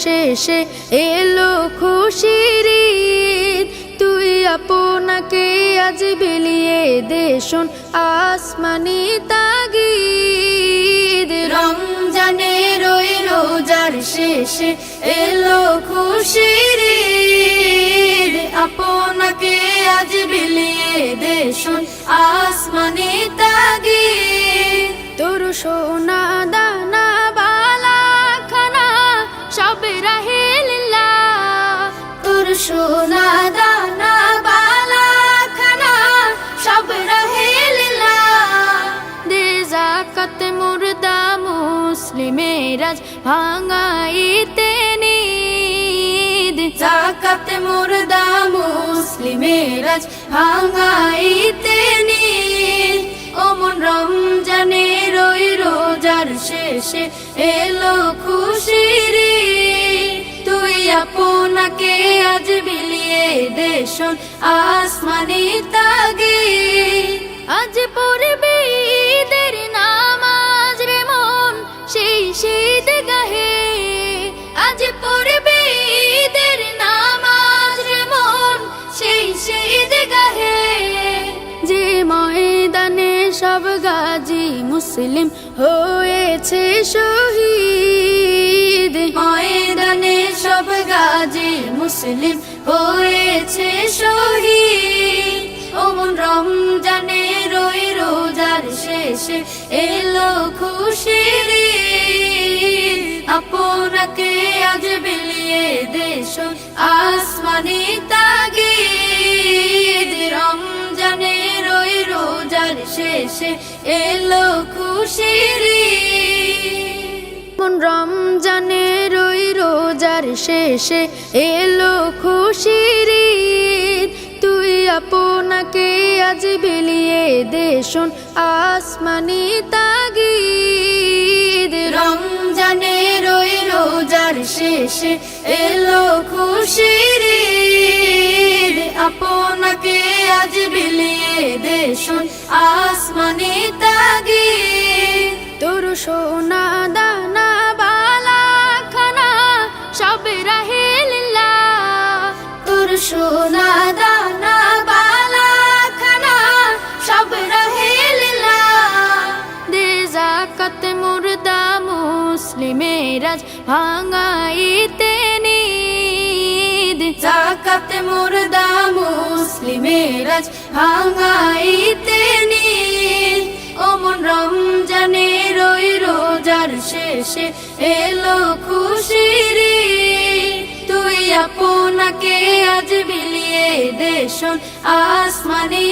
শেষে এলো খুশির ঈদ। তুই আপনাকে আজ বিলিয়ে দে শোন আসমানি তাগিদ। রমজানের ওই রোজার শেষে এলো খুশির ঈদ। আপনাকে আজ বিলিয়ে দে শোন আসমানি তাগিদ। তোর সোনা দানা বালা খানা সব রাহে লিল্লাহ। তোর সোনা দানা বালা খানা সব রাহে লিল্লাহ। দে যাকাত মুর্দা মুসলিমের আজ ভাঙাইতে নিদ। যাকাত মুর্দা মুসলিমের আজ ভাঙাইতে নিদ। ওমন রমজানের ওই রোজার শেষে এলো খুশির ঈদ। তুই আপনাকে আজ বিলিয়ে দে শোন আসমানি তাগিদ। আজ পড়বে ঈদের নামাজ রে মন সেই শীত গাহে। আজ পড়বে ঈদের নামাজ রে মন সেই শীত গাহে। যে ময়দানে সব গাজী মুসলিম হয়েছে শহীদ। ময়দানে সব গাজী মুসলিম হয়েছে শহীদ। ওমন রমজানের ওই রোজার শেষে এলো খুশির ঈদ। আপনাকে আজ বিলিয়ে দে শোন আসমানি তাগিদ। রমজানের ওই রোজার শেষে এলো খুশির ঈদ। রমজানের ওই রোজার শেষে এলো খুশির ঈদ। তুই আপনাকে আজ বিলিয়ে দে শোন আসমানি তাগিদ। রমজানের ওই রোজার শেষে এলো খুশির ঈদ। আপনাকে আজ বিলিয়ে দে শোন আসমানি তাগিদ। তোর সোনা দানা বালা খানা সব রাহে লিল্লাহ। তোর সোনা দানা বালা খানা সব রাহে লিল্লাহ। দে যাকাত মুর্দা মুসলিমের আজ ভাঙাইতে নিদ। যাকাত মুর্দা মুসলিমের আজ ভাঙাইতে নিদ। ওমন রমজানের ওই রোজার শেষে এলো খুশির ঈদ। তুই আপনাকে আজ বিলিয়ে দে শোন আসমানি